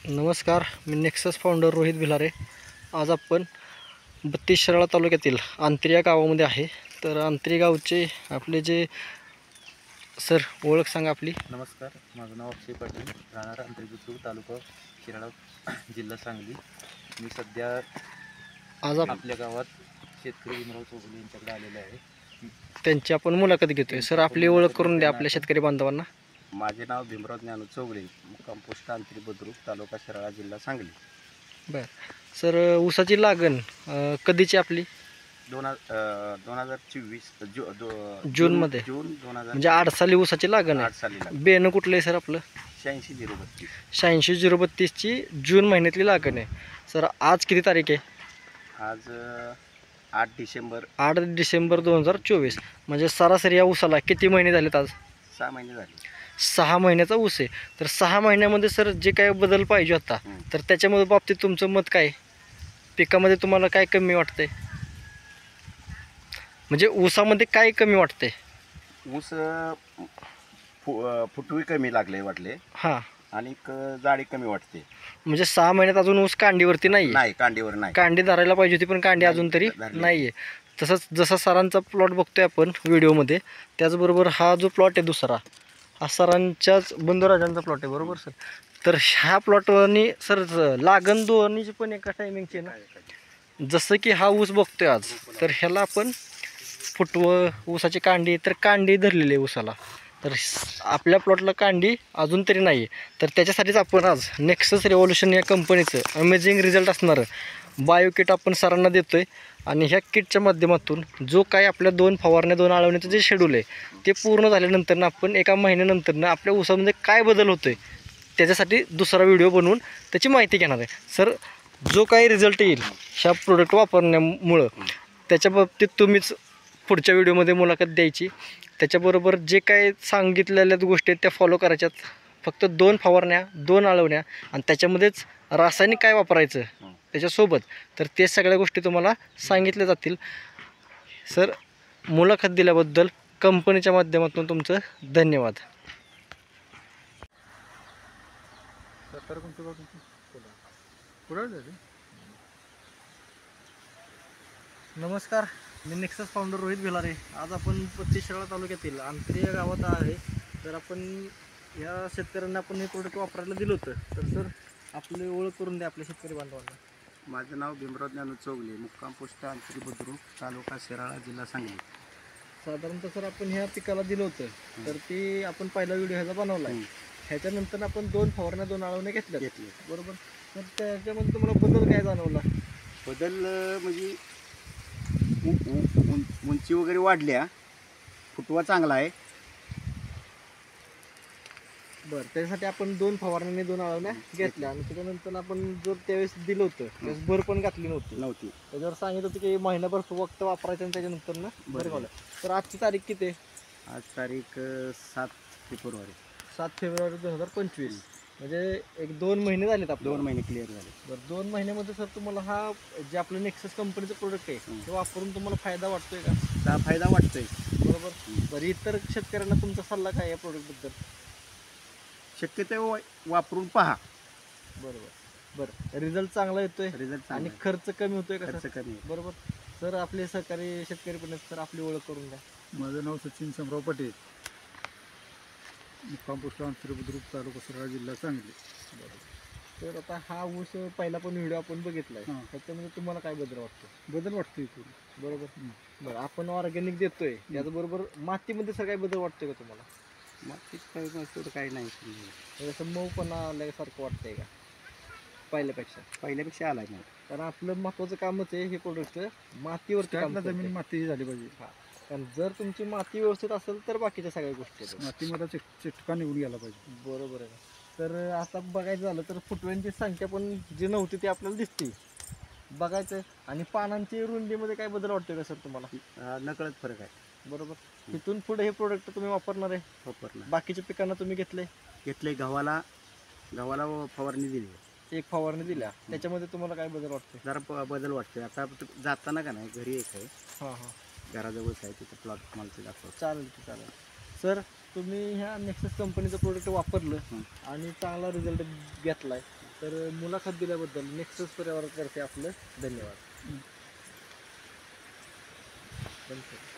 नमस्कार, मी nexus founder Rohit Bhilare. आज आपण 32 शिराळा तालुक्यातील अंतरी या गावामध्ये आहे. तर अंतरी गावचे आपले जे सर ओळख सांगा आपली. नमस्कार, माझं नाव अक्षय पाटील, राहणार अंतरी बुद्रुक, तालुका शिराळा, जिल्हा सांगली. मी सध्या आज आपल्या गावात शेतकरी भीमराव चौगुले यांच्याकडे आलेले आहे. त्यांची आपण मुलाखत घेतोय. सर आपली ओळख करून द्या आपल्या शेतकरी बांधवांना. माझे नाव भीमराव ज्ञानू चौगुले, मुक्काम पोस्ट अंतरी बुद्रुक, तालुका शिराळा, जिल्हा सांगली. बरं सर, ऊसाची लागण कधीची आपली? 2024 जूनमध्ये. जून 2000 म्हणजे 8 साली ऊसाची लागण 8 आहे. साली लागली. बेनं कुठलं आहे सर आपलं? 86 86 जून महिन्यातली लागण आहे. सर आज किती तारीख आहे? आज 8 डिसेंबर 8 डिसेंबर 2024. म्हणजे सरासरी या ऊसाला किती महिने झालेत आज? 6 महिने झाले. 6 महिन्याचा ऊस आहे. तर 6 महिन्यामध्ये सर जे काय बदल पाहिजे होता, तर त्याच्यामध्ये बाबतीत तुमचं मत काय? पिकामध्ये तुम्हाला काय कमी वाटतंय? म्हणजे ऊसामध्ये काय कमी वाटतंय? ऊस फुटवी कमी लागले वाटले हां, आणि जाडी कमी वाटते. म्हणजे 6 महिन्यात अजून ऊस कांडीवरती नाही. नाही, कांडीवर नाही. कांडी धरायला पाहिजे होती, पण कांडी अजून तरी धरली नाही आहे. तसंच जसा सरांचा प्लॉट बघतोय आपण व्हिडिओमध्ये, त्याचबरोबर हा जो प्लॉट आहे दुसरा, हा सरांच्याच बंधुराजांचा प्लॉट आहे, बरोबर सर? तर ह्या प्लॉटवरनी सर लागण दोन्हीची पण एका टायमिंगची ना. जसं की हा ऊस बघतोय आज, तर ह्याला आपण फुटवं, ऊसाची कांडी, तर कांडी धरलेली आहे ऊसाला. तर आपल्या प्लॉटला कांडी अजून तरी नाही आहे. तर त्याच्यासाठीच आपण आज नेक्सस रेव्होल्यूशन या कंपनीचं अमेझिंग रिझल्ट असणारं बायो किट आपण सरांना देतो आहे. आणि ह्या किटच्या माध्यमातून जो काय आपल्या 2 फवारण्या 2 आळवण्याचं जे शेड्यूल आहे ते पूर्ण झाल्यानंतर आपण एका महिन्यानंतर आपल्या ऊसामध्ये काय बदल होतो आहे त्याच्यासाठी दुसरा व्हिडिओ बनवून त्याची माहिती घेणार आहे. सर जो काही रिझल्ट येईल ह्या प्रोडक्ट वापरण्यामुळं, त्याच्या बाबतीत तुम्हीच पुढच्या व्हिडिओमध्ये मुलाखत द्यायची. त्याच्याबरोबर जे काय सांगितलेल्या गोष्टी आहेत त्या फॉलो करायच्यात. फक्त 2 फवारण्या 2 आळवण्या आणि त्याच्यामध्येच रासायनिक काय वापरायचं त्याच्यासोबत, तर ते सगळ्या गोष्टी तुम्हाला सांगितल्या जातील. सर मुलाखत दिल्याबद्दल कंपनीच्या माध्यमातून तुमचं धन्यवाद. नमस्कार, मी नेक्सस फाउंडर रोहित भिलारे. आज आपण 32 शिराळा तालुक्यातील अंतरी या गावात आहे. तर आपण या शेतकऱ्यांना आपण हे प्रोडक्ट वापरायला दिलं होतं. तर सर आपली ओळख करून द्या आपल्या शेतकरी बांधवांना. माझं नाव भीमराव ज्ञानू चौगुले, मुक्काम पोस्ट अंतरी बुद्रुक, तालुका शिराळा, जिल्हा सांगली. साधारणतः सर आपण ह्या पिकाला दिलं होतं, तर ती आपण पहिला व्हिडिओ ह्याचा बनवला आहे. ह्याच्यानंतर आपण 2 फवारण्या 2 आळवण्या घेतले, बरोबर? तर त्याच्यामध्ये तुम्हाला बदल काय जाणवला? बदल म्हणजे उंची वगैरे वाढल्या, फुटवा चांगला आहे. बरं, त्याच्यासाठी आपण 2 फवारण्या 2 आळवण्या घेतल्या आणि त्याच्यानंतर आपण जो त्यावेळेस दिलं होतं त्यावेळेस भर पण घातली नव्हती. त्याच्यावर सांगितलं होतं की महिनाभर वक्त वापरायचं आणि त्याच्यानंतर ना बरं घालू. तर आजची तारीख किती आहे? आज तारीख 7 फेब्रुवारी 7 फेब्रुवारी 2025. म्हणजे एक 2 महिने झालेत आपले. 2 महिने क्लिअर झाले. बरं, 2 महिन्यामध्ये सर तुम्हाला हा जे आपलं नेक्सस कंपनीचं प्रोडक्ट आहे ते वापरून तुम्हाला फायदा वाटतोय का? हा फायदा वाटतोय, बरोबर. बरं, इतर शेतकऱ्यांना तुमचा सल्ला काय या प्रोडक्टबद्दल? शक्यतो वापरून पहा. बरं, रिझल्ट चांगला येतोय रिझल्ट आणि खर्च कमी होतोय का? खर्च कमी. बरोबर. सर आपले सहकारी शेतकरी पण सर आपली ओळख करून द्या. माझं नाव सचिन शंभराव पटेल, मुक्काम पोस्ट अंतरी बुद्रुक, तालुका शिराळा, जिल्हा सांगली. तर आता हा ऊस पहिला पण व्हिडिओ आपण बघितलाय, त्याच्यामध्ये तुम्हाला काय बदल वाटतो? बदल वाटतो इथून, बरोबर. बरं, आपण ऑर्गॅनिक देतोय त्याचबरोबर मातीमध्ये सर काय बदल वाटतोय का तुम्हाला? मातीत काही नाही. जसं मऊ पण आल्यासारखं वाटतंय का पहिल्यापेक्षा आलाय नाही. कारण आपलं महत्वाचं कामच आहे हे प्रोडक्ट मातीवरती काम करतंय. जमीन माती झाली पाहिजे. कारण जर तुमची माती व्यवस्थित असेल तर बाकीच्या सगळ्या गोष्टी आहेत. मातीमध्ये चिटका निघून गेला पाहिजे. बरोबर आहे. तर आता बघायचं झालं तर फुटव्यांची संख्या पण जी नव्हती ती आपल्याला दिसते बघायचं. आणि पानांची रुंदीमध्ये काय बदल वाटतोय का सर तुम्हाला? नकळत फरक आहे. बरोबर. तिथून पुढे हे प्रोडक्ट तुम्ही वापरणार आहे? वापरणार. बाकीच्या पिकांना तुम्ही घेतले गव्हाला फवारणी दिली, 1 फवारणी दिल्या, त्याच्यामध्ये तुम्हाला काय बदल वाटतो? जरा बदल वाटतोय. आता जाताना का नाही घरी एक आहे, घराजवळच आहे, तिथं प्लॉट मला दाखव. चालेल. सर तुम्ही ह्या नेक्सस कंपनीचं प्रोडक्ट वापरलं आणि चांगला रिझल्ट घेतलाय. तर मुलाखत दिल्याबद्दल नेक्सस पर्यावरण करते आपलं धन्यवाद. धन्यवाद.